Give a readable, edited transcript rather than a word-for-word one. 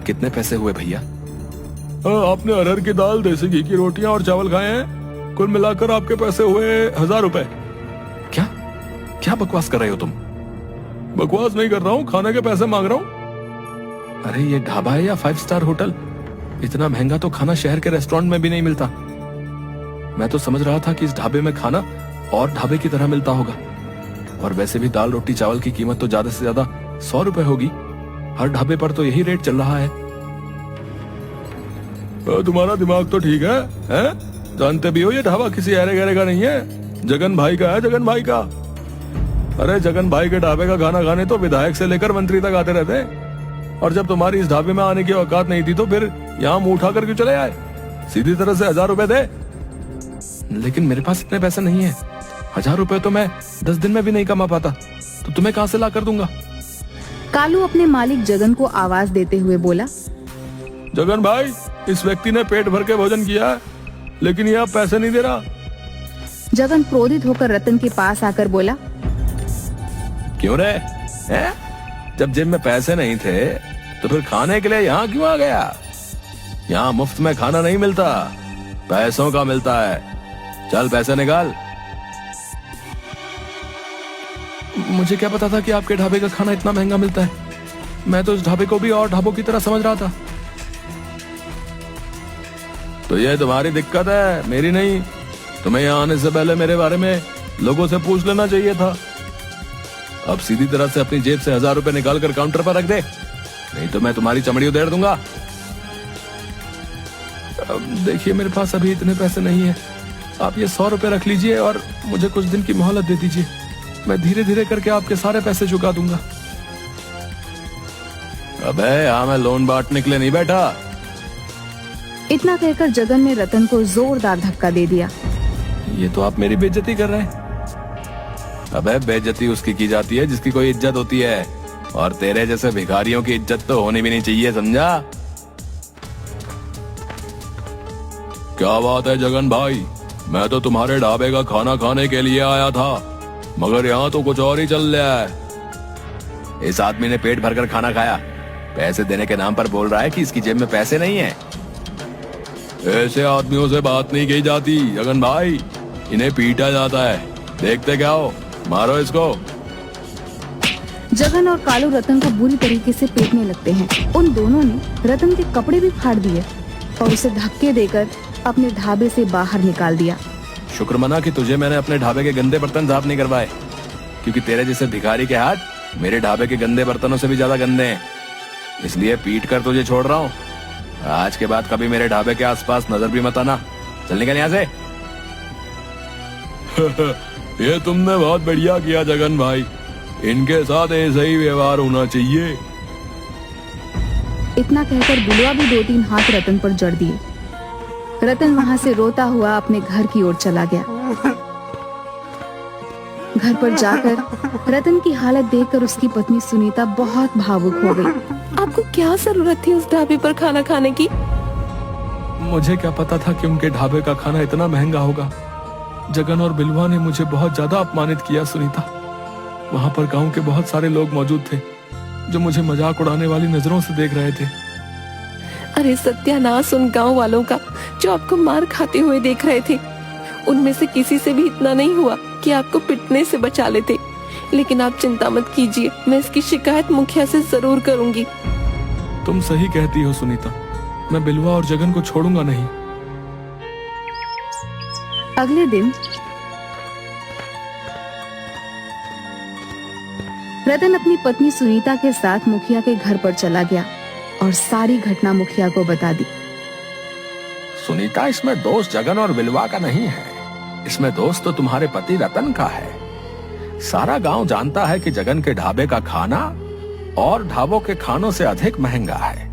कितने पैसे हुए भैया? आपने अरहर की दाल, देसी घी की रोटियां और चावल खाए हैं। कुल मिलाकर आपके पैसे हुए 1000 रुपए। क्या क्या बकवास कर रहे हो तुम? बकवास नहीं कर रहा हूँ, खाने के पैसे मांग रहा हूँ। अरे ये ढाबा है या 5 स्टार होटल? इतना महंगा तो खाना शहर के रेस्टोरेंट में भी नहीं मिलता। मैं तो समझ रहा था कि इस ढाबे में खाना और ढाबे की तरह मिलता होगा। और वैसे भी दाल रोटी चावल की कीमत तो ज्यादा से ज्यादा 100 रुपए होगी। हर ढाबे पर तो यही रेट चल रहा है। तुम्हारा दिमाग तो ठीक है, हैं? जानते भी हो ये ढाबा किसी अरे गहरे का नहीं है, जगन भाई का है, जगन भाई का। अरे जगन भाई के ढाबे का खाना खाने तो विधायक से लेकर मंत्री तक आते रहते हैं। और जब तुम्हारी इस ढाबे में आने की औकात नहीं थी तो फिर यहाँ मुंह उठा कर क्यों चले आए? सीधी तरह से 1000 रुपए दे। लेकिन मेरे पास इतने पैसे नहीं है। 1000 रुपए तो मैं 10 दिन में भी नहीं कमा पाता, तो तुम्हें कहाँ से ला कर दूंगा? कालू अपने मालिक जगन को आवाज देते हुए बोला, जगन भाई, इस व्यक्ति ने पेट भर के भोजन किया है, लेकिन ये अब पैसे नहीं दे रहा। जगन क्रोधित होकर रतन के पास आकर बोला, क्यों रे? हैं? जब जेब में पैसे नहीं थे तो फिर खाने के लिए यहाँ क्यों आ गया? यहाँ मुफ्त में खाना नहीं मिलता, पैसों का मिलता है। चल पैसे निकाल। मुझे क्या पता था कि आपके ढाबे का खाना इतना महंगा मिलता है। मैं तो इस ढाबे को भी और ढाबों की तरह समझ रहा था। तो ये तुम्हारी दिक्कत है, मेरी नहीं। तुम्हें यहाँ आने से पहले मेरे बारे में लोगों से पूछ लेना चाहिए था। अब सीधी तरह से अपनी जेब से 1000 रुपए निकाल कर काउंटर पर रख दे, नहीं तो मैं तुम्हारी चमड़ी उधेड़ दूंगा। देखिए मेरे पास अभी इतने पैसे नहीं है। आप ये 100 रुपए रख लीजिए और मुझे कुछ दिन की मोहलत दे दीजिए। मैं धीरे धीरे करके आपके सारे पैसे चुका दूंगा। अबे यहाँ मैं लोन बांटने के लिए नहीं बैठा। इतना कहकर जगन ने रतन को जोरदार धक्का दे दिया। ये तो आप मेरी बेइज्जती कर रहे हैं। अबे बेइज्जती उसकी की जाती है जिसकी कोई इज्जत होती है, और तेरे जैसे भिखारियों की इज्जत तो होनी भी नहीं चाहिए, समझा? क्या बात है जगन भाई, मैं तो तुम्हारे ढाबे का खाना खाने के लिए आया था, मगर यहाँ तो कुछ और ही चल रहा है। इस आदमी ने पेट भरकर खाना खाया, पैसे देने के नाम पर बोल रहा है कि इसकी जेब में पैसे नहीं है। ऐसे आदमियों से बात नहीं की जाती जगन भाई, इन्हें पीटा जाता है। देखते क्या हो, मारो इसको। जगन और कालू रतन को बुरी तरीके से पीटने लगते हैं। उन दोनों ने रतन के कपड़े भी फाड़ दिए और उसे धक्के देकर अपने ढाबे से बाहर निकाल दिया। शुक्र मना कि तुझे मैंने अपने ढाबे के गंदे बर्तन साफ नहीं करवाए, क्योंकि तेरे जैसे भिखारी के हाथ मेरे ढाबे के गंदे बर्तनों से भी ज्यादा गंदे हैं। इसलिए पीट कर तुझे छोड़ रहा हूँ। आज के बाद कभी मेरे ढाबे के आसपास नजर भी मत आना। चल निकल यहाँ से। ये तुमने बहुत बढ़िया किया जगन भाई, इनके साथ ऐसा ही व्यवहार होना चाहिए। इतना कहकर बिलवा भी 2-3 हाथ रतन पर जड़ दिए। रतन वहाँ से रोता हुआ अपने घर की ओर चला गया। घर पर जाकर रतन की हालत देखकर उसकी पत्नी सुनीता बहुत भावुक हो गई। आपको क्या जरूरत थी उस ढाबे पर खाना खाने की? मुझे क्या पता था कि उनके ढाबे का खाना इतना महंगा होगा। जगन और बिलवा ने मुझे बहुत ज्यादा अपमानित किया सुनीता। वहाँ पर गांव के बहुत सारे लोग मौजूद थे जो मुझे मजाक उड़ाने वाली नजरों से देख रहे थे। अरे सत्यानाश उन गांव वालों का जो आपको मार खाते हुए देख रहे थे। उनमें से किसी से भी इतना नहीं हुआ कि आपको पिटने से बचा लेते। लेकिन आप चिंता मत कीजिए, मैं इसकी शिकायत मुखिया से जरूर करूंगी। तुम सही कहती हो सुनीता, मैं बिलवा और जगन को छोड़ूंगा नहीं। अगले दिन रतन अपनी पत्नी सुनीता के साथ मुखिया के घर पर चला गया और सारी घटना मुखिया को बता दी। सुनीता, इसमें दोष जगन और बिलवा का नहीं है, इसमें दोष तो तुम्हारे पति रतन का है। सारा गांव जानता है कि जगन के ढाबे का खाना और ढाबों के खानों से अधिक महंगा है।